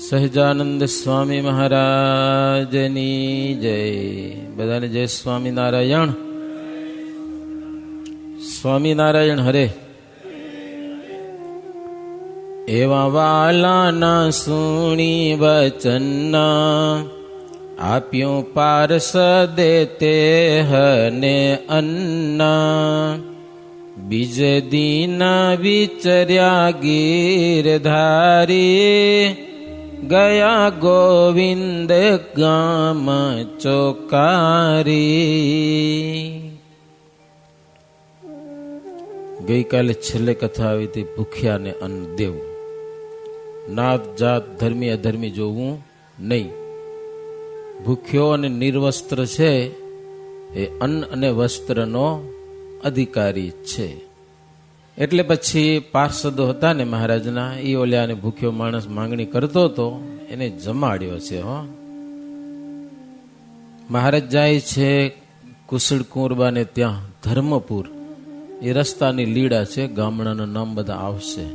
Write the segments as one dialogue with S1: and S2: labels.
S1: સહજાનંદ સ્વામી મહારાજની જય. બધાને જય સ્વામિનારાયણ. સ્વામિનારાયણ હરે. એવા વાલાના સુણી વચના આપ્યું પાર્ષદે તે હને અન્ના. બીજ દીન વિચર્યા ગીરધારી ગયા ગોવિંદ ગામ ચોકારી. ગઈકાલે છેલ્લે કથા આવી હતી ભૂખ્યા ને અન્ન દેવું. નાત જાત ધર્મી અધર્મી જોવું નહીં. ભૂખ્યો અને નિર્વસ્ત્ર છે એ અન્ન અને વસ્ત્રનો અધિકારી છે. એટલે પછી પાર્ષદો હતા ને મહારાજના, એ ઓલ્યાને ભૂખ્યો માણસ માંગણી કરતો હતો એને જમાડ્યો છે. મહારાજ જાય છે કુશળ કુંવરબાને ત્યાં ધર્મપુર. એ રસ્તાની લીડા છે, ગામડાનું નામ બધા આવશે.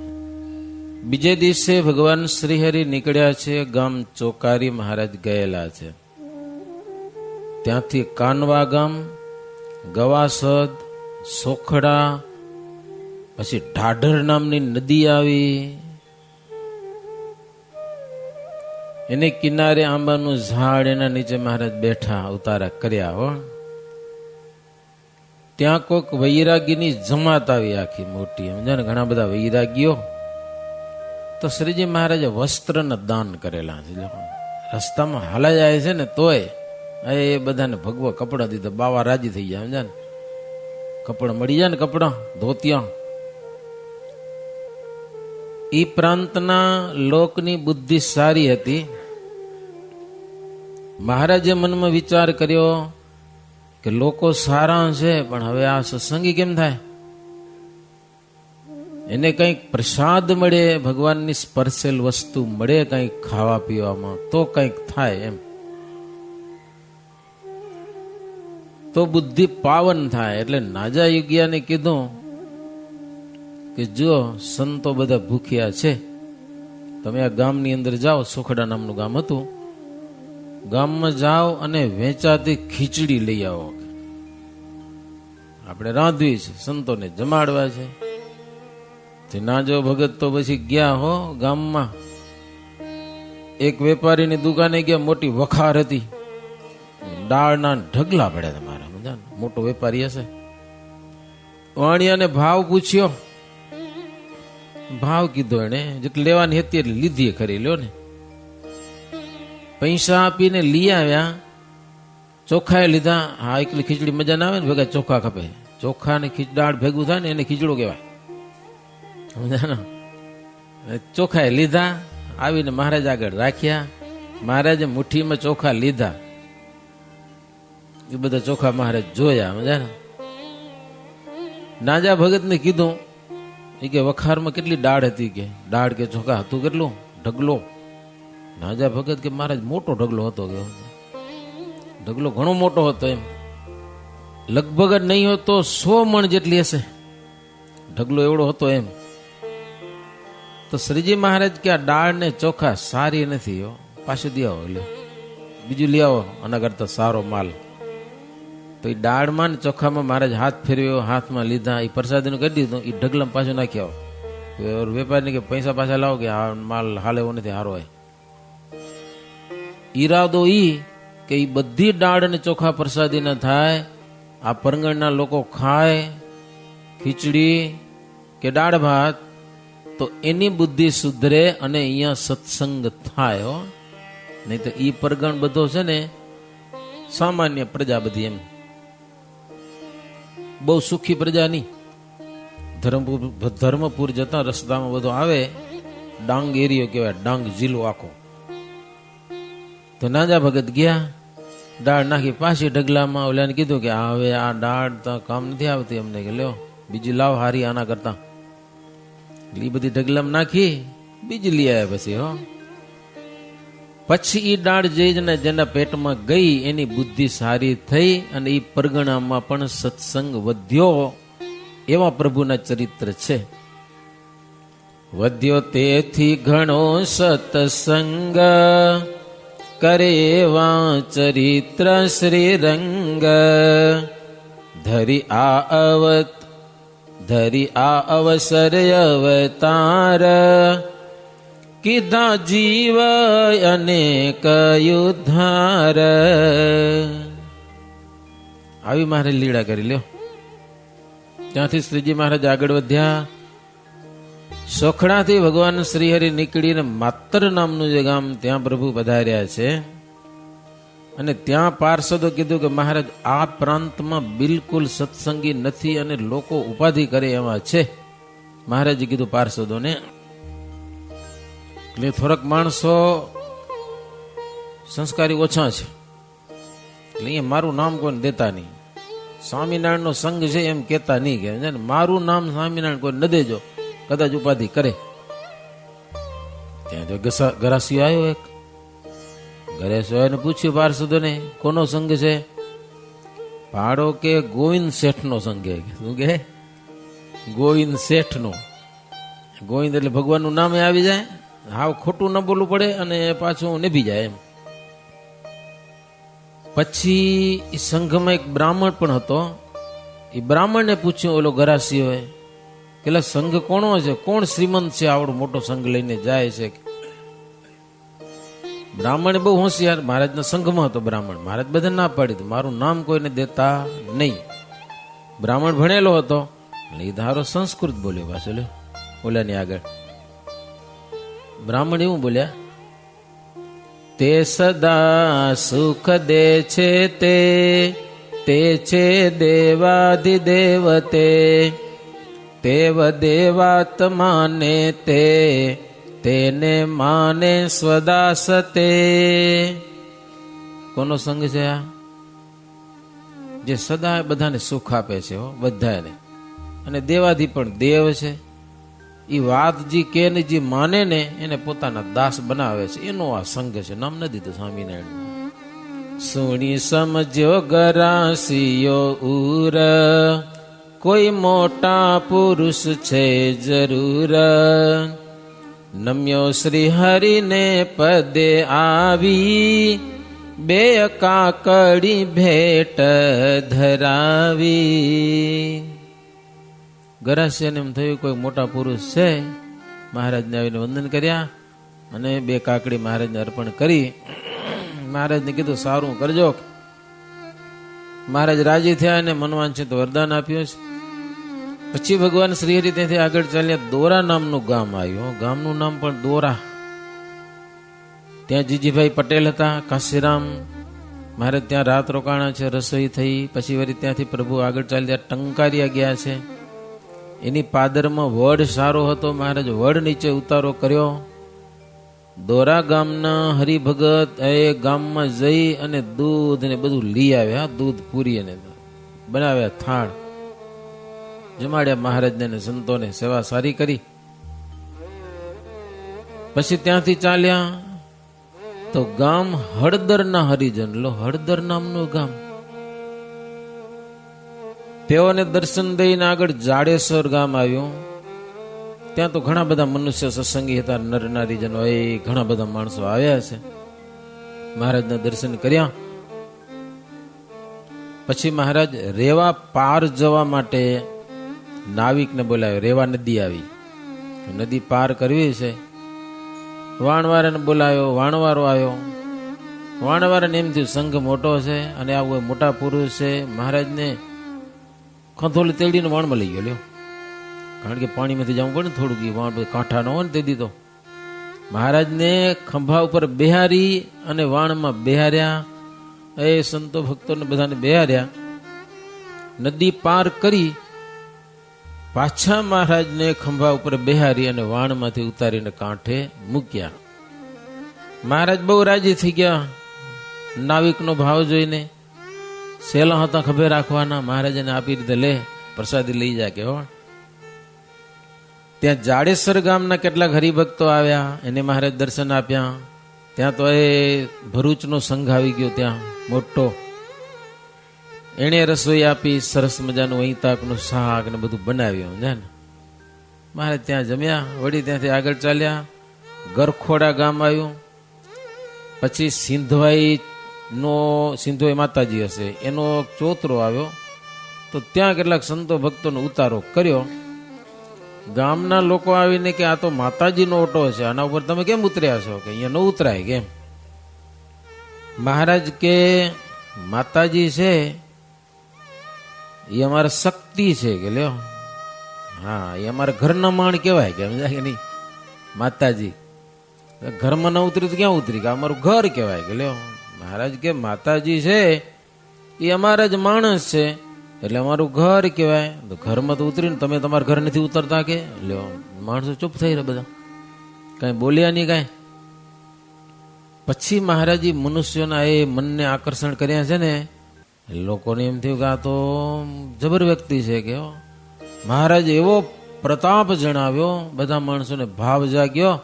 S1: બીજે દિવસે ભગવાન શ્રીહરિ નીકળ્યા છે ગામ ચોકારી. મહારાજ ગયેલા છે ત્યાંથી કાનવા ગામ, ગવાસદ, સોખડા, પછી ઢાઢર નામની નદી આવી. એને કિનારે આંબાનું ઝાડ, એના નીચે મહારાજ બેઠા ઉતારા કર્યા. હો ત્યાં કોઈક વૈરાગીની જમાત આવી આખી મોટી. સમજાને ઘણા બધા વૈરાગીઓ. તો શ્રીજી મહારાજે વસ્ત્રના દાન કરેલા છે. રસ્તામાં હાલા જાય છે ને તોય એ બધાને ભગવા કપડા દીધા. બાવા રાજી થઈ જાય. સમજાને કપડા મળી જાય ને, કપડા ધોતિયા. એ પ્રાંતના લોકની બુદ્ધિ સારી હતી. મહારાજે મનમાં વિચાર કર્યો કે લોકો સારા છે, પણ હવે આ સત્સંગી કેમ થાય? એને કંઈક પ્રસાદ મળે, ભગવાનની સ્પર્શેલ વસ્તુ મળે કંઈક ખાવા પીવામાં, તો કંઈક થાય એમ, તો બુદ્ધિ પાવન થાય. એટલે નાજા યુગિયાને કીધું કે જો સંતો બધા ભૂખ્યા છે, તમે આ ગામની અંદર જાઓ. સોખડા નામનું ગામ હતું. ગામમાં જાઓ અને વેચાતી ખીચડી લઈ આવો. આપણે રાંધવી છે, સંતોને જમાડવા છે. નાજો ભગત તો પછી ગયા હો ગામમાં. એક વેપારીની દુકાને ગયા. મોટી વખાર હતી, દાળના ઢગલા પડ્યા. તમારા મજા, મોટો વેપારી હશે. વાણિયાને ભાવ પૂછ્યો. ભાવ કીધો એને, જેટલી લેવાની હતી એટલે લીધી ખરી. લ્યો ને, પૈસા આપીને લઈ આવ્યા. ચોખા લીધા. હા, એકલી ખીચડી મજા ના આવે ને, ભેગા ચોખા ખપે. ચોખા ને દાળ ભેગું થાય ને એને ખીચડો કહેવાય. ચોખા લીધા, આવીને મહારાજ આગળ રાખ્યા. મહારાજે મુઠ્ઠીમાં ચોખા લીધા. એ બધા ચોખા મહારાજ જોયા. મજા ને નાજા ભગત ને કીધું કે વખારમાં કેટલી દાળ હતી? કે દાળ કે ચોખા હતું કેટલું? ઢગલો. નાજા ભગત કે મહારાજ મોટો ઢગલો હતો. કે ઢગલો ઘણો મોટો હતો, એમ લગભગ જ નહીં હોતો 100 મણ જેટલી હશે. ઢગલો એવડો હતો એમ. તો શ્રીજી મહારાજ કે આ દાળ ને ચોખા સારી નથી, પાછું દે આવો, લ્યો બીજું લઈ આવો, આના કરતા સારો માલ. તો એ દાળમાં ને ચોખામાં મહારાજ હાથ ફેરવ્યો, હાથમાં લીધા. એ પ્રસાદીનું કરી દીધું. એ ઢગલામાં પાછું નાખી આવો. વેપારીને કે પૈસા પાછા લાવો, કે આ માલ હાલે એવો નથી, હારો હોય. ઈરાદો ઈ કે એ બધી દાળ અને ચોખા પ્રસાદી ના થાય, આ પરંગણના લોકો ખાય ખીચડી કે દાળ ભાત, તો એની બુદ્ધિ સુધરે અને અહીંયા સત્સંગ થાય. હો નહીં તો ઈ પરગણ બધો છે ને સામાન્ય પ્રજા બધી, એમ બહુ સુખી પ્રજા નહીં. ધર્મપુર જતા રસ્તામાં બધો આવે. ડાંગ એરિયો કહેવાય, ડાંગ જિલ્લો આખો. તો નાજા ભગત ગયા, દાળ નાખી પાછી ઢગલામાં. ઓલાને કીધું કે હવે આ દાળ તો કામ નથી આવતી અમને, કે લ્યો બીજી લાવ હારી આના કરતા. એ બધી ઢગલામાં નાખી, બીજી લઈ આવ્યા. પછી પછી એ દાળ જઈને જેના પેટમાં ગઈ એની બુદ્ધિ સારી થઈ અને એ પરગણામાં પણ સત્સંગ વધ્યો. એવા પ્રભુના ચરિત્ર છે. વધ્યો તેથી ઘણો સત્સંગ, કરે ચરિત્ર શ્રીરંગ. ધરી આ અવસર અવતાર, કીધા જીવ અનેક યુદ્ધાર. આવી મારે લીડા કરી લ્યો. ત્યાંથી શ્રીજી મહારાજ આગળ વધ્યા. સોખડાથી ભગવાન શ્રીહરિ નીકળીને માતર નામનું જે ગામ, ત્યાં પ્રભુ પધાર્યા છે. અને ત્યાં પાર્ષદો કીધું કે મહારાજ આ પ્રાંતમાં બિલકુલ સત્સંગી નથી અને લોકો ઉપાધિ કરે એવા છે. મહારાજે કીધું પાર્ષદોને, એટલે થોડાક માણસો સંસ્કારી ઓછા છે, એટલે અહીંયા મારું નામ કોઈને દેતા નહીં. સ્વામિનારાયણ નો સંઘ છે એમ કેતા નહીં, કે મારું નામ સ્વામિનારાયણ કોઈ ન દેજો, કદાચ ઉપાધિ કરે. ત્યાં તો ગરાસીઓ આવ્યો એક. ગરાસીઓને પૂછ્યું પાર્ષદોને, કોનો સંઘ છે? પાડો કે ગોવિંદ શેઠ નો સંઘ. શું કે? ગોવિંદ શેઠ નો. ગોવિંદ એટલે ભગવાન નું નામે આવી જાય, હાવ ખોટું ન બોલવું પડે અને પાછું નિભી જાય એમ. પછી એ સંઘમાં એક બ્રાહ્મણ પણ હતો. એ બ્રાહ્મણને પૂછ્યું ઓલો ગરાસીઓએ, કે સંઘ કોનો છે, કોણ શ્રીમંત છે આવડો મોટો સંઘ લઈને જાય છે? બ્રાહ્મણ બહુ હોશિયાર, મહારાજના સંઘમાં હતો બ્રાહ્મણ. મહારાજ બધા ના પાડી, મારું નામ કોઈને દેતા નહીં. બ્રાહ્મણ ભણેલો હતો, એ ધારો સંસ્કૃત બોલ્યો પાછો લ્યો ઓલાની આગળ. બ્રાહ્મણ એવું બોલ્યા, તે સદા સુખ દે છે તે છે દેવાધિદેવ તેવ દેવાત્માને તેને માને સ્વદાસતે. કોનો સંગ છે આ? જે સદા બધાને સુખ આપે છે, બધાને, અને દેવાથી પણ દેવ છે. એ વાત જે કે ને જે માને ને એને પોતાના દાસ બનાવે છે, એનો આ સંઘ છે. નામ ન દીધું સ્વામિનારાયણ. સુણી સમજો ગરાસીયો ઉર, કોઈ મોટા પુરુષ છે જરૂર. નમ્યો શ્રી હરિને પદે આવી, બે કાકડી ભેટ ધરાવી. ગરાસિયાને એમ થયું કોઈ મોટા પુરુષ છે. મહારાજને આવીને વંદન કર્યા અને બે કાકડી મહારાજને અર્પણ કરી. મહારાજને કીધું સારું કરજો. મહારાજ રાજી થયા અને મનવાંછિત વરદાન આપ્યું છે. પછી ભગવાન શ્રીહરિ ત્યાંથી આગળ ચાલ્યા. દોરા નામનું ગામ આવ્યું. ગામનું નામ પણ દોરા. ત્યાં જીજીભાઈ પટેલ હતા, કાશીરામ મહારાજ ત્યાં રાત રોકાણા છે. રસોઈ થઈ પછી વળી ત્યાંથી પ્રભુ આગળ ચાલ્યા ટંકારિયા ગયા છે. એની પાદરમાં વડ સારો હતો. મહારાજ વડ નીચે ઉતારો કર્યો. દોરા ગામના હરિભગત એ ગામમાં જઈ અને દૂધ ને બધું લઈ આવ્યા. દૂધ પૂરી અને બનાવ્યા, થાળ જમાડ્યા મહારાજને ને સંતોને, સેવા સારી કરી. પછી ત્યાંથી ચાલ્યા તો ગામ હળદરના હરિજન. લો, હળદર નામનું ગામ. તેઓને દર્શન દઈને આગળ જાડેશ્વર ગામ આવ્યું. ત્યાં તો ઘણા બધા મનુષ્ય સત્સંગી હતા, નર નારીજનો, એ ઘણા બધા માણસો આવ્યા છે. મહારાજના દર્શન કર્યા. પછી મહારાજ રેવા પાર જવા માટે નાવિકને બોલાવ્યો. રેવા નદી આવી, નદી પાર કરવી છે. વાણવારાને બોલાવ્યો. વાણવારો આવ્યો. વાણવારાને એમ થયું સંઘ મોટો છે અને આવું મોટા પુરુષ છે. મહારાજને ખંથોલી તેડીને વાણમાં લઈ ગયો. લ્યો, કારણ કે પાણીમાંથી જવું પડે ને થોડુંક, એ વાણ કાંઠા ન હોય ને તે દીધો. મહારાજને ખંભા ઉપર બેહારી અને વાણમાં બેહાર્યા. એ સંતો ભક્તોને બધાને બેહાર્યા. નદી પાર કરી પાછા મહારાજને ખંભા ઉપર બેહારી અને વાણમાંથી ઉતારીને કાંઠે મૂક્યા. મહારાજ બહુ રાજી થઈ ગયા નાવિકનો ભાવ જોઈને. સેલા હતા ખભે રાખવાના. મહારાજને આપી રીતે લે, પ્રસાદી લઈ જાય કે. ત્યાં જાડેશ્વર ગામના કેટલાક હરિભક્તો આવ્યા. એને મહારાજ દર્શન આપ્યા. ત્યાં તો એ ભરૂચનો સંઘ આવી ગયો ત્યાં મોટો. એને રસોઈ આપી, સરસ મજાનું અહીં તાકનું શાક ને બધું બનાવ્યું. ને મહારાજ ત્યાં જમ્યા, વળી ત્યાંથી આગળ ચાલ્યા. ગરખોડા ગામ આવ્યું. પછી સિંધવાઈ માતાજી હશે એનો ચોતરો આવ્યો, તો ત્યાં કેટલાક સંતો ભક્તોનો ઉતારો કર્યો. ગામના લોકો આવીને કે આ તો માતાજીનો ઓટો છે, આના ઉપર તમે કેમ ઉતર્યા છો? કે અહીંયા ન ઉતરાય કેમ? મહારાજ કે માતાજી છે એ અમારા શક્તિ છે કે લ્યો, હા એ અમારા ઘરના માણ કહેવાય કે સમજાય કે નહીં? માતાજી ઘરમાં ન ઉતરી તો ક્યાં ઉતરી? કે અમારું ઘર કહેવાય કે લ્યો. મહારાજ કે માતાજી છે એ અમારા જ માણસ છે એટલે અમારું ઘર કહેવાય. તો ઘરમાં તો ઉતરીને તમે તમારા ઘર નથી ઉતરતા કે લ્યો. માણસો ચૂપ થઈ રહ્યા બધા, કઈ બોલ્યા નહીં કાંઈ. પછી મહારાજી મનુષ્યોના એ મનને આકર્ષણ કર્યા છે ને, લોકોને એમ થયું કે આ તો જબર વ્યક્તિ છે કે. મહારાજ એવો પ્રતાપ જણાવ્યો, બધા માણસોને ભાવ જાગ્યો,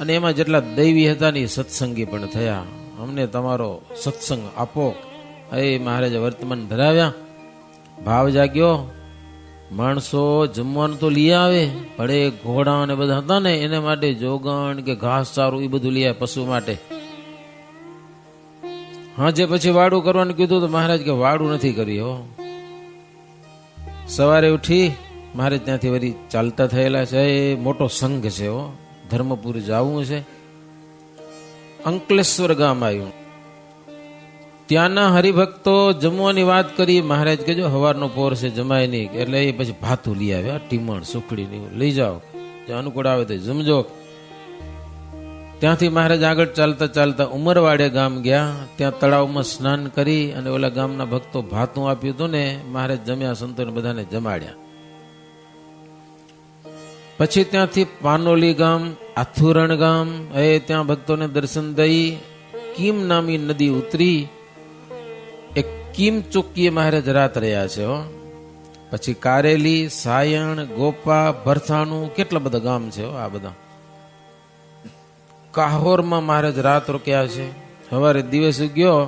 S1: અને એમાં જેટલા દૈવી હતા ને સત્સંગી પણ થયા. અમને તમારો સત્સંગ આપો એ મહારાજે વર્તમાન ધરાવ્યા. ભાવ જાગ્યો. માણસો જમવાનું તો લઈ આવે, પણ એ ઘોડા ને બધા હતા ને એને માટે જોગણ કે ઘાસ ચારું એ બધું લઈ આવે પશુ માટે. હા, જે પછી વાડું કરવાનું કીધું તો મહારાજ કે વાડું નથી કરી હો. સવારે ઉઠી મહારાજ ત્યાંથી વળી ચાલતા થયેલા છે. એ મોટો સંઘ છે હો, ધર્મપુર જવું છે. અંકલેશ્વર ગામ આવ્યું. ત્યાંના હરિભક્તો જમવાની વાત કરી. મહારાજ કે જો હવારનો પોર છે જમાય નહીં, એટલે એ પછી ભાતું લઈ આવ્યા, ટીમણ સુખડી ને લઈ જાઓ, અનુકૂળ આવે તો જમજો. ત્યાંથી મહારાજ આગળ ચાલતા ચાલતા ઉમરવાડે ગામ ગયા. ત્યાં તળાવમાં સ્નાન કરી અને ઓલા ગામના ભક્તો ભાતું આપ્યું હતું ને મહારાજ જમ્યા, સંતોને બધાને જમાડ્યા. પછી ત્યાંથી પાનોલી ગામ, આથુરણ ગામ, ત્યાં ભક્તોને દર્શન દઈ કીમ નામી નદી ઉતરી. એક કીમ ચોકીએ મહારાજ રાત રહ્યા છે હો. પછી કારેલી, સાયણ, ગોપા, ભરથાણું, કેટલા બધા ગામ છે આ બધા. કાહોરમાં મહારાજ રાત રોક્યા છે. સવારે દિવસ ઉગ્યો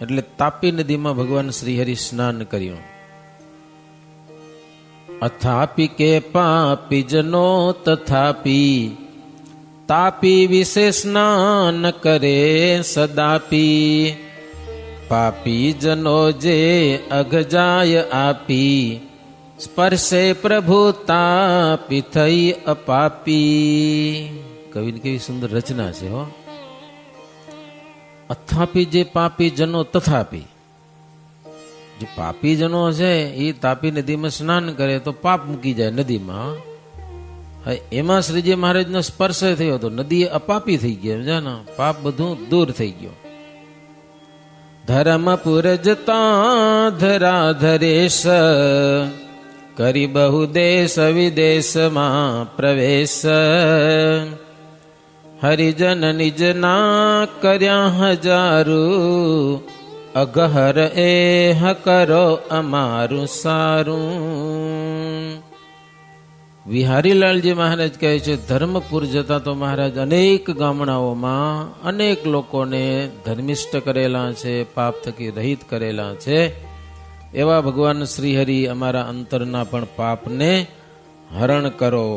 S1: એટલે તાપી નદીમાં ભગવાન શ્રી હરિ સ્નાન કર્યું. અથાપી કે પાપી જનો તથાપી તાપી વિશે સ્નાન કરે સદાપી. પાપી જનો જે અઘ જાય આપી સ્પર્શે પ્રભુ તાપી થઈ અપાપી. કવિની કેવી સુંદર રચના છે હો. અથાપી જે પાપી જનો તથાપી, જે પાપી જનો છે એ તાપી નદીમાં સ્નાન કરે તો પાપ મૂકી જાય નદીમાં. એમાં શ્રીજી મહારાજનો સ્પર્શ થયો તો નદી અપાપી થઈ ગઈ, સમજ્યા ને? પાપ બધું દૂર થઈ ગયો. ધર્મપુર જતા ધરાધરેશ કરી બહુ દેશ વિદેશમાં પ્રવેશ. હરિજન નિજ ના કર્યા હજારું અગહર એ કરો અમારું સારું. વિહારીલાલજી મહારાજ કહે છે ધર્મપુર જતા તો મહારાજ અનેક ગામડાઓમાં અનેક લોકોને ધર્મિષ્ઠ કરેલા છે, પાપ થકી રહિત કરેલા છે. એવા ભગવાન શ્રી હરિ અમારા અંતરના પણ પાપને હરણ કરો.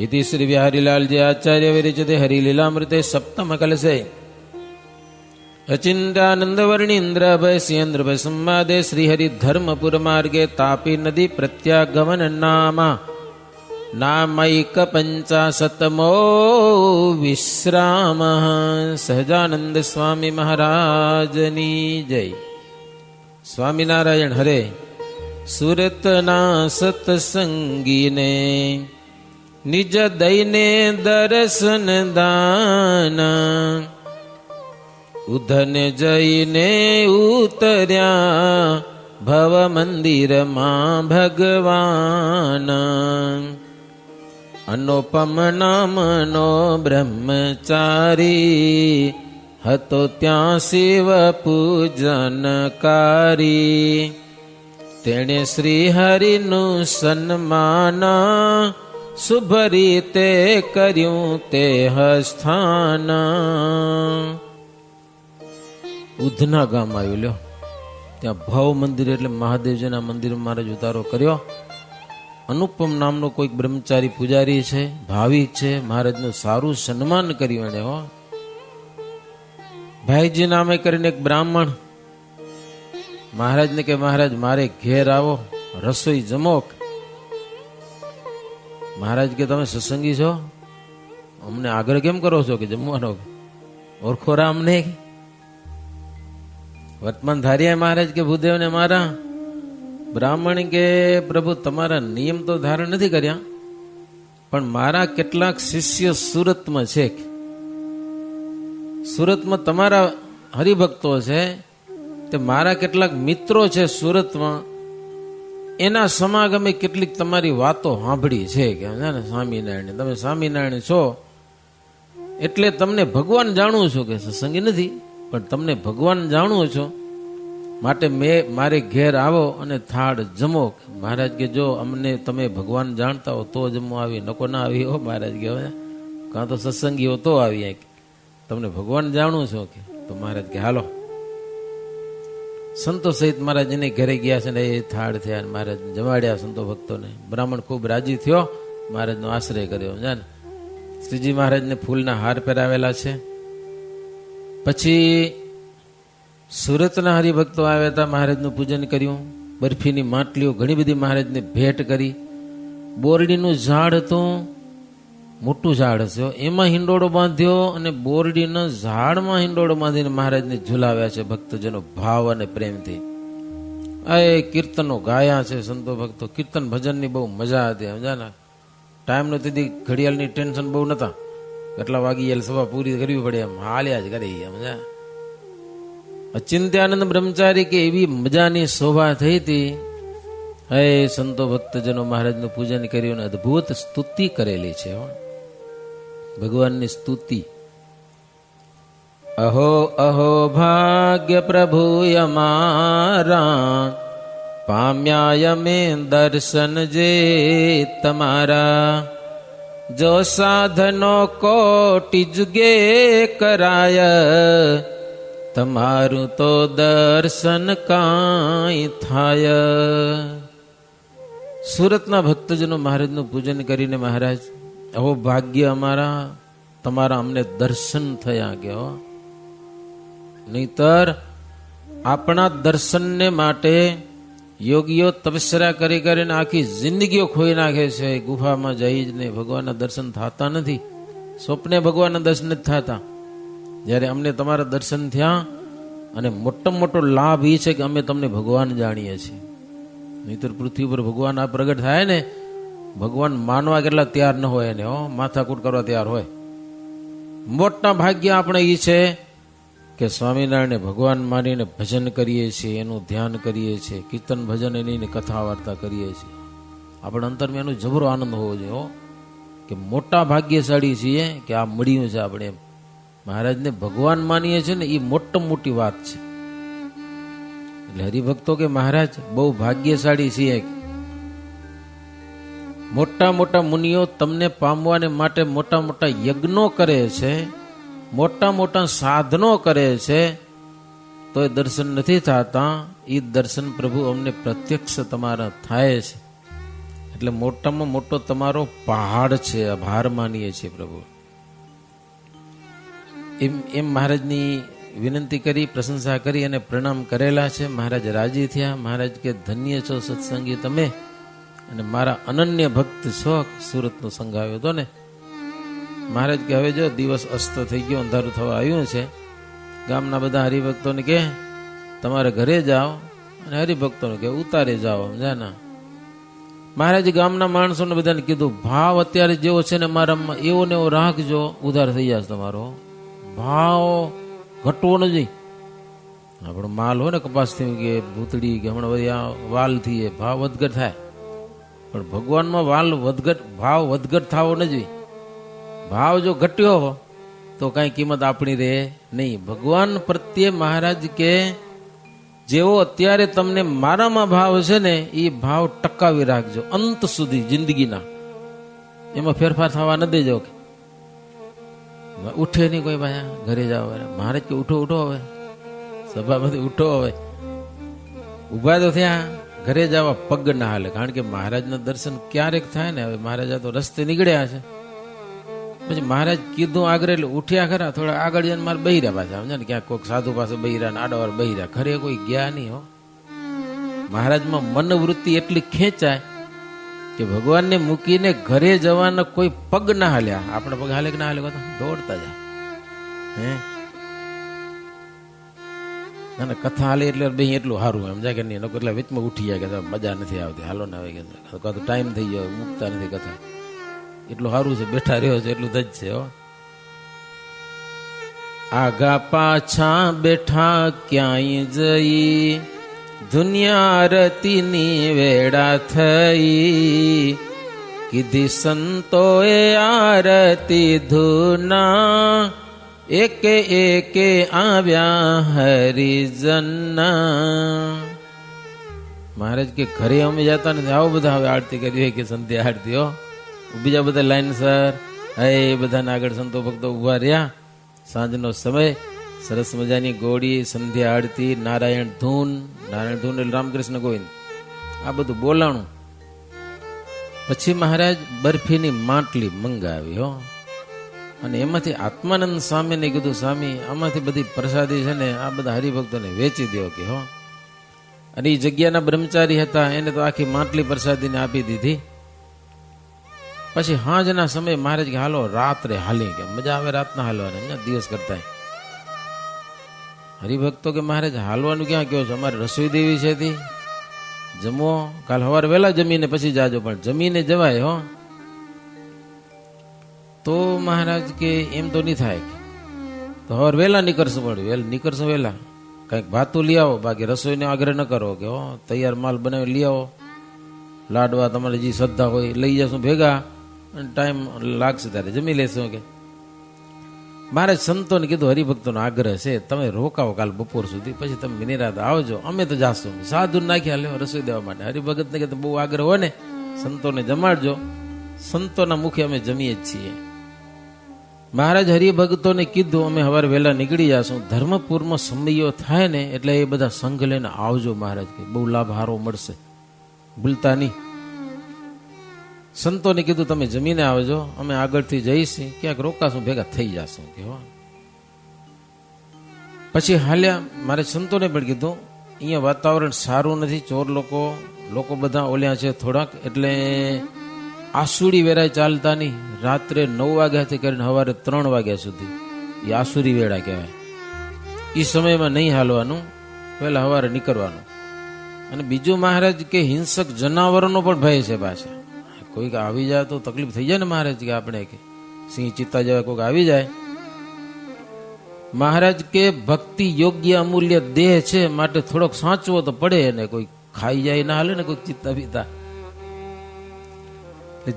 S1: ઇતિ શ્રી વિહારીલાલજી આચાર્ય વિરચિતે હરિલીલામૃતે સપ્તમ કલશે અચિંતાનંદ વર્ણિન્દ્રભય સિંદ્રભય સંવાદે શ્રી હરિ ધર્મપુર માર્ગે તાપી નદી પ્રત્યાગમન નામા નામૈક 50મો વિશ્રામ. સહજાનંદ સ્વામી મહારાજની જય. સ્વામિનારાયણ હરે. સુરતના સત્સંગીને નિજ દઈને દર્શન દાન ઉધન જઈને ઉતર્યા ભવ મંદિરમાં ભગવાન. અનુપમ નામનો બ્રહ્મચારી હતો ત્યાં શિવ પૂજનકારી. તેણે શ્રી હરિનું સન્માન શુભ રીતે કર્યું તે સ્થાન. ઉધના ગામ આવ્યું લ્યો. ત્યાં ભવ મંદિર એટલે મહાદેવજીના મંદિરમાં મહારાજ ઉતારો કર્યો. અનુપમ નામનો કોઈક બ્રહ્મચારી પૂજારી છે, ભાવિક છે, મહારાજનું સારું સન્માન કર્યું એને. હો, ભાઈજી નામે કરીને એક બ્રાહ્મણ મહારાજને કે મહારાજ મારે ઘેર આવો, રસોઈ જમો. મહારાજ કે તમે સત્સંગી છો, અમને આગ્રહ કેમ કરો છો કે જમવાનો? ઓળખોરા અમને? વર્તમાન ધાર્યા મહારાજ કે ભૂદેવને મારા. બ્રાહ્મણ કે પ્રભુ તમારા નિયમ તો ધારણ નથી કર્યા, પણ મારા કેટલાક શિષ્ય સુરતમાં છે, સુરતમાં તમારા હરિભક્તો છે, તે મારા કેટલાક મિત્રો છે સુરતમાં, એના સમાગમે કેટલીક તમારી વાતો સાંભળી છે કે સ્વામિનારાયણ, તમે સ્વામિનારાયણ છો એટલે તમને ભગવાન જાણું છું, કે સત્સંગી નથી પણ તમને ભગવાન જાણું છો, માટે મારે ઘેર આવો અને થાળ જમો. મહારાજ કે જો અમને તમે ભગવાન જાણતા હો તો જમો આવી, નકો ના આવી હો. મહારાજ કે કાં તો સત્સંગી હો તો આવી, તમને ભગવાન જાણું છો કે. તો મહારાજ કે હાલો. સંતો સહિત મહારાજ એને ઘરે ગયા છે ને એ થાળ થયા, મહારાજ જમાડ્યા સંતો ભક્તોને. બ્રાહ્મણ ખૂબ રાજી થયો, મહારાજનો આશ્રય કર્યો. જાને શ્રીજી મહારાજને ફૂલના હાર પહેરાવેલા છે. પછી સુરતના હરિભક્તો આવ્યા હતા, મહારાજનું પૂજન કર્યું. બરફીની માટલીઓ ઘણી બધી મહારાજને ભેટ કરી. બોરડીનું ઝાડ હતું, મોટું ઝાડ હશે, એમાં હિંડોળો બાંધ્યો અને બોરડીના ઝાડમાં હિંડોળો બાંધીને મહારાજને ઝુલાવ્યા છે ભક્તજનો ભાવ અને પ્રેમથી. આ કીર્તનો ગાયા છે સંતો ભક્તો. કીર્તન ભજનની બહુ મજા હતી. સમજાના ટાઈમ નો તેથી ઘડિયાળની ટેન્શન બહુ નતા, કેટલા વાગી સભા પૂરી કરવી પડે એમ હાલ્યા જ કરી. સમજા અચિંત્યાનંદ બ્રહ્મચારી કે એવી મજાની શોભા થઈ હતી. હે સંતો ભક્તજનો મહારાજનું પૂજન કર્યું, અદભુત સ્તુતિ કરેલી છે ભગવાનની સ્તુતિ. અહો અહો ભાગ્ય પ્રભુ અમારા, પામ્યા મે દર્શન જે તમારા. જો સાધનો કોટી જુગે કરાય, તમારું તો દર્શન કાંઈ થાય. સુરતના ભક્તજનો મહારાજનું પૂજન કરીને મહારાજ અહો ભાગ્ય અમારા, તમારા અમને દર્શન થયા કે. નહીતર આપણા દર્શનને માટે યોગીઓ તપસ્યા કરી કરીને આખી જિંદગીઓ ખોઈ નાખે છે. ગુફામાં જઈને ભગવાનના દર્શન થતા નથી, સ્વપ્ને ભગવાનના દર્શન નથી થતા. જ્યારે અમને તમારા દર્શન થયા, અને મોટામાં મોટો લાભ એ છે કે અમે તમને ભગવાન જાણીએ છીએ. નહીતર પૃથ્વી પર ભગવાન આ પ્રગટ થાય ને, ભગવાન માનવા કેટલા તૈયાર ન હોય એને, માથાકૂટ કરવા તૈયાર હોય. મોટા ભાગ્ય આપણે એ છે કે સ્વામિનારાયણ ભગવાન માનીને ભજન કરીએ છીએ, એનું ધ્યાન કરીએ છીએ, કીર્તન ભજન એની કથા વાર્તા કરીએ છીએ. આપણા અંતરમાં એનો જબરો આનંદ હોવો જોઈએ કે મોટા ભાગ્યશાળી છીએ કે આ મળ્યું છે. આપણે એમ મહારાજને ભગવાન માનીએ છીએ ને, એ મોટી વાત છે. એટલે હરિભક્તો કે મહારાજ બહુ ભાગ્યશાળી છીએ. મોટા મોટા મુનિઓ તમને પામવાને માટે મોટા મોટા યજ્ઞો કરે છે, મોટા મોટા સાધનો કરે છે, તો એ દર્શન નથી થતા. એ દર્શન પ્રભુ અમને પ્રત્યક્ષ તમારા થાય છે. એટલે મોટામાં મોટો તમારો પહાડ છે, આભાર માનીએ છીએ પ્રભુ. એમ મહારાજની વિનંતી કરી, પ્રશંસા કરી અને પ્રણામ કરેલા છે. મહારાજ રાજી થયા. મહારાજ કે ધન્ય છો સત્સંગી તમે, અને મારા અનન્ય ભક્ત છો. સુરતનો સંઘ આવ્યો હતો ને. મહારાજ કે હવે જો દિવસ અસ્ત થઈ ગયો, અંધારું થવા આવ્યું છે, ગામના બધા હરિભક્તોને કે તમારે ઘરે જાઓ, અને હરિભક્તોને કે ઉતારે જાઓ. સમજાના મહારાજ ગામના માણસોને બધાને કીધું, ભાવ અત્યારે જેવો છે ને મારામાં એવો ને એવો રાખજો, ઉધાર થઈ જશે તમારો. ભાવ ઘટવો નથી. આપણો માલ હોય ને કપાસ થયું કે ભૂતડી કે હમણાં બધી વાલ થી ભાવ વધઘટ થાય, પણ ભગવાનમાં ભાવ વધઘટ થવો નથી. ભાવ જો ઘટ્યો તો કઈ કિંમત આપણી રહે નહીં. ભગવાન પ્રત્યે મહારાજ કે જેવો અત્યારે તમને મારામાં ભાવ છે ને, એ ભાવ ટકાવી રાખજો અંત સુધી જિંદગીના. એમાં ફેરફાર થવા ન દેજો. ઉઠે નહીં કોઈ ભાઈ, ઘરે જાઓ. મહારાજ કે ઉઠો ઉઠો, હવે સભામાંથી ઉઠો, હવે ઉભા તો થયા, ઘરે જવા પગ ના હાલે, કારણ કે મહારાજના દર્શન ક્યારેક થાય ને. હવે મહારાજ તો રસ્તે નીકળ્યા છે, પછી મહારાજ કીધું આગળ એટલે ઉઠ્યા ખરા, થોડા આગળ જઈને મારે બહિર્યા પાછા, સમજ્યા ને, ક્યાંક કોઈક સાધુ પાસે બહિર્યા ને આડોવાર બહિર્યા, ઘરે કોઈ ગયા નહીં હો. મહારાજમાં મનવૃત્તિ એટલી ખેંચાય કે ભગવાનને મૂકીને ઘરે જવાના કોઈ પગ ના હાલ્યા. આપણે પગ હાલે કે ના હાલે, દોડતા જાય. હે ના ના, કથા હાલે એટલે બે એટલું સારું એમ જાય કે નહીં, એટલે વેચમાં ઉઠી જાય કે મજા નથી આવતી, હાલો ને આવે કે તો ટાઈમ થઈ ગયો, મૂકતા નથી કથા. એટલું સારું છે, બેઠા રહ્યો છે એટલું જ છે હો. આગા પાછા બેઠા ક્યાંય જઈ, દુનિયા આરતીની વેળા થઈ, કીધી સંતોએ આરતી ધૂના, એકે એકે આવ્યા હરિજનના. મહારાજ કે ઘરે અમે જતા નથી, આવો બધા હવે આરતી કરી કે સંધ્યા આરતી હો. બીજા બધા લાઈન સર એ બધાને આગળ સંતો ભક્તો ઉભા રહ્યા. સાંજનો સમય, સરસ મજાની ગોળી, સંધ્યા આરતી, નારાયણ ધૂન એટલે રામકૃષ્ણ ગોવિંદ, આ બધું બોલાણું. પછી મહારાજ બરફીની માટલી મંગાવી હો, અને એમાંથી આત્માનંદ સ્વામીને કીધું, સ્વામી આમાંથી બધી પ્રસાદી છે ને આ બધા હરિભક્તોને વેચી દો કે હો. અને એ જગ્યાના બ્રહ્મચારી હતા, એને તો આખી માટલી પ્રસાદીને આપી દીધી. પછી હાંજના સમયે મહારાજ કે હાલો રાત્રે હાલી, કે મજા આવે રાતના હાલવાની, દિવસ કરતા. હરિભક્તો કે મહારાજ હાલવાનું ક્યાં કહો છો, અમારે રસોઈ દેવી છે તી, જમો, કાલ સવારે વહેલા જમીને પછી જાજો, પણ જમીને જવાય હો. તો મહારાજ કે એમ તો નહીં થાય, તો સવારે વહેલા નીકળશું, પડે નીકળશું વહેલા, કંઈક ભાતું લઈ આવો, બાકી રસોઈને આગ્રહ ન કરો કે હો, તૈયાર માલ બનાવી લઈ આવો, લાડવા તમારે જે શ્રદ્ધા હોય લઈ જશું ભેગા, અને ટાઈમ લાગશે ત્યારે જમી લેશું કે. મહારાજ સંતોને કીધું, હરિભક્તોનો આગ્રહ છે, તમે રોકાવો કાલ બપોર સુધી, પછી તમે નિરાત આવજો, અમે તો જાશું. સાધુ નાખ્યા લેવા રસોઈ દેવા માટે. હરિભગતને કે બહુ આગ્રહ હોય ને, સંતોને જમાડજો, સંતોના મુખે અમે જમીએ જ છીએ. મહારાજ હરિભક્તોને કીધું, અમે સવારે વહેલા નીકળી જશું, ધર્મપુરમાં સમયો થાય ને એટલે એ બધા સંઘ લઈને આવજો. મહારાજ કે બહુ લાભ હારો મળશે, ભૂલતા નહીં. સંતોને કીધું તમે જમીને આવજો, અમે આગળથી જઈશું, ક્યાંક રોકાશું, ભેગા થઈ જશું કે હો. પછી હાલ્યા. મારે સંતોને પણ કીધું, અહીંયા વાતાવરણ સારું નથી, ચોર લોકો બધા ઓલ્યા છે થોડાક, એટલે આસુડી વેરાય ચાલતા નહીં. રાત્રે 9 વાગ્યાથી કરીને સવારે 3 વાગ્યા સુધી એ આસુરી વેળા કહેવાય. એ સમયમાં નહીં હાલવાનું, પહેલા સવારે નીકળવાનું. અને બીજું મહારાજ કે હિંસક જનાવરોનો પણ ભય છે પાછા. કોઈક આવી જાય તો તકલીફ થઈ જાય ને મહારાજ કે, આપણે કે સિંહ ચિત્તા જેવા કોઈક આવી જાય. મહારાજ કે ભક્તિ યોગ્ય અમૂલ્ય દેહ છે, માટે થોડોક સાચવો તો પડે ને, કોઈ ખાઈ જાય ના હાલે ને, કોઈ ચિત્તા બીતા.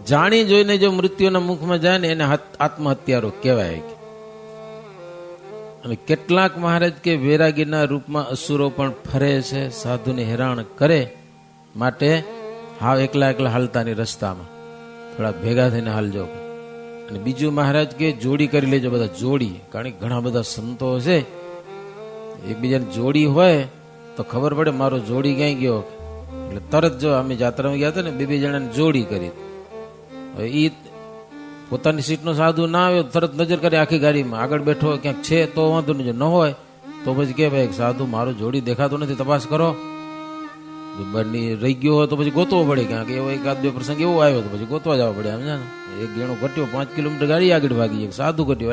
S1: જાણી જોઈને જો મૃત્યુના મુખમાં જાય ને એને આત્મહત્યારો કહેવાય. અને કેટલાક મહારાજ કે વૈરાગીના રૂપમાં અસુરો પણ ફરે છે, સાધુને હેરાન કરે, માટે હાવ એકલા હાલતાની રસ્તામાં થોડા ભેગા થઈને હાલજો. અને બીજું મહારાજ કે જોડી કરી લેજો બધા, જોડી, કારણ કે ઘણા બધા સંતો છે, એકબીજાની જોડી હોય તો ખબર પડે મારો જોડી ક્યાંય ગયો, એટલે તરત જો અમે જાત્રામાં ગયા હતા ને, 2 જણાની જોડી કરી. એ પોતાની સીટનો સાધુ ના આવ્યો, તરત નજર કરે આખી ગાડીમાં, આગળ બેઠો ક્યાંક છે તો વાંધો નહીં, જો ન હોય તો પછી કે ભાઈ સાધુ મારો જોડી દેખાતો નથી, તપાસ કરો. બની રહી ગયો હોય તો પછી ગોતવો પડે, ક્યાંક એવો 1-2 પ્રસંગ એવો આવ્યો તો પછી ગોતવા જવા પડે. સમજા ને, એક ગેણો ઘટ્યો, 5 કિલોમીટર ગાડી આગળ ભાગી, એક સાધુ ઘટ્યો,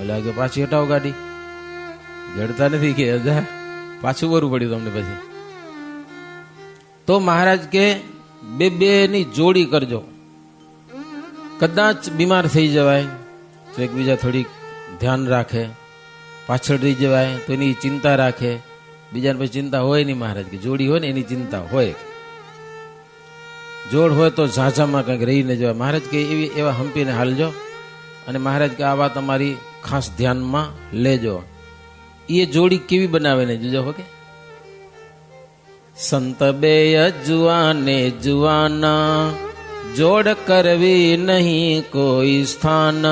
S1: ઓલા કે પાછી હટાવો ગાડી, જડતા નથી કે પાછું વરવું પડ્યું તમને પછી. તો મહારાજ કે 2 ની જોડી કરજો, કદાચ બીમાર થઈ જવાય તો એકબીજા થોડીક ધ્યાન રાખે, પાછળ રહી જવાય તો એની ચિંતા રાખે. બીજાને પછી ચિંતા હોય નહીં. મહારાજ કે જોડી હોય ને એની ચિંતા હોય, જોડ હોય તો ઝાઝામાં કંઈક રહીને જવાય. મહારાજ કે એવા હંપીને હાલજો. અને મહારાજ કે આ વાત અમારી ખાસ ધ્યાનમાં લેજો. એ જોડી કેવી બનાવે ને જોજો હો કે, સંત બે જુવાને જુવાના, જોડ કરવી નહીં કોઈ સ્થાન,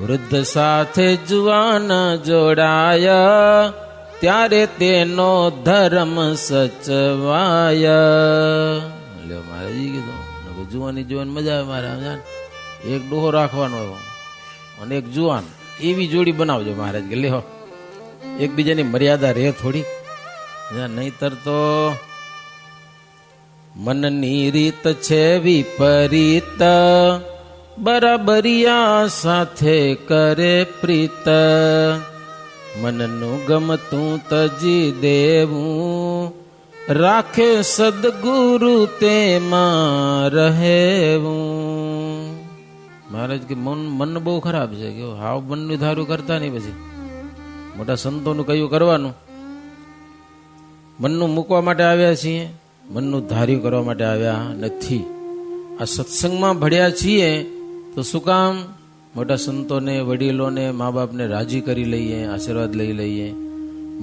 S1: વૃદ્ધ સાથે જુવાન જોડાયા, ત્યારે તેનો ધર્મ સચવાય. લ્યો મહારાજી કીધું જુવાની જોવાની મજા આવે મારે. એક ડોહો રાખવાનો અને એક જુવાન, એવી જોડી બનાવજો મહારાજ કે લ્યો એકબીજાની મર્યાદા રહે થોડી, નહીતર તો મનની રીત છે વિપરીત, બરાબરિયા સાથે કરે પ્રીત, મનનું ગમતું તજી દેવું, રાખે સદગુરુ તેમાં રહેવું. મહારાજ કે મન બહુ ખરાબ છે કે હાવ મનનું ધારું કરતા નહીં. પછી મોટા સંતોનું કયું કરવાનું? મનનું મૂકવા માટે આવ્યા છીએ, મનનું ધાર્યું કરવા માટે આવ્યા નથી. આ સત્સંગમાં ભળ્યા છીએ તો શું કામ? મોટા સંતોને, વડીલોને, મા બાપને રાજી કરી લઈએ, આશીર્વાદ લઈ લઈએ.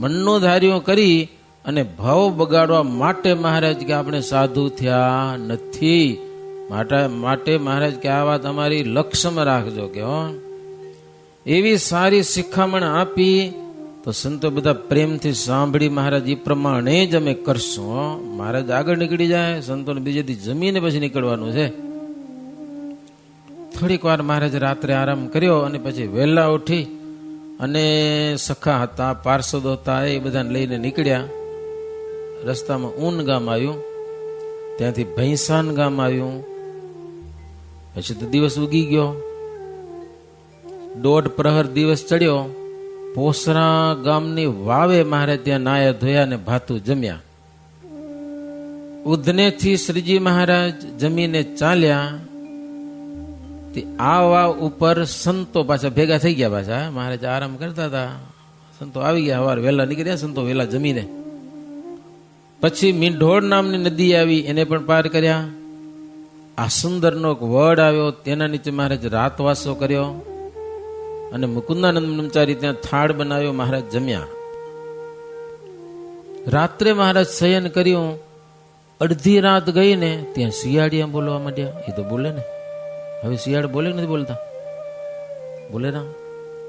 S1: મનનું ધાર્યું કરી અને ભાવ બગાડવા માટે મહારાજ કે આપણે સાધુ થયા નથી. માટે મહારાજ કે આ વાત અમારી લક્ષ્યમાં રાખજો કે હો. એવી સારી શિખામણ આપી તો સંતો બધા પ્રેમથી સાંભળી મહારાજ એ પ્રમાણે જ અમે કરશું. મહારાજ આગળ નીકળી જાય, સંતોને બીજેથી જમીને પછી નીકળવાનું છે. થોડીક વાર મહારાજ રાત્રે આરામ કર્યો અને પછી વહેલા ઉઠી અને સખા હતા, પાર્ષદો હતા, એ બધાને લઈને નીકળ્યા. રસ્તામાં ઊન ગામ આવ્યું, ત્યાંથી ભૈંસાન ગામ આવ્યું. પછી તો દિવસ ઉગી ગયો, 1.5 પ્રહર દિવસ ચડ્યો. પોસરા ગામની વાવે મહારાજ ત્યાં નાયા ધોયા ને ભાતું જમ્યા. ઉધનેથી શ્રીજી મહારાજ જમીને ચાલ્યા. આ વાવ ઉપર સંતો પાછા ભેગા થઈ ગયા. પાછા મહારાજ આરામ કરતા હતા, સંતો આવી ગયા. સવાર વહેલા નીકળ્યા સંતો, વહેલા જમીને. પછી મીંઢોળ નામની નદી આવી, એને પણ પાર કર્યા. આ સુંદરનો એક વડ આવ્યો, તેના નીચે મહારાજ રાતવાસો કર્યો અને મુકુંદાનંદ બ્રહ્મચારી ત્યાં થાળ બનાવ્યો. મહારાજ જમ્યા. રાત્રે મહારાજ શયન કર્યું. અડધી રાત ગઈ ને ત્યાં શિયાળિયા બોલવા માંડ્યા. એ તો બોલે ને, હવે શિયાળ બોલે નથી બોલતા? બોલે ના,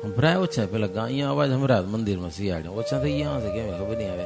S1: સંભળાય ઓછા. પેલા અહીંયા અવાજ સંભળાય મંદિરમાં, શિયાળે ઓછા થઈ ગયા છે, કેમ ખબર નહીં આવે.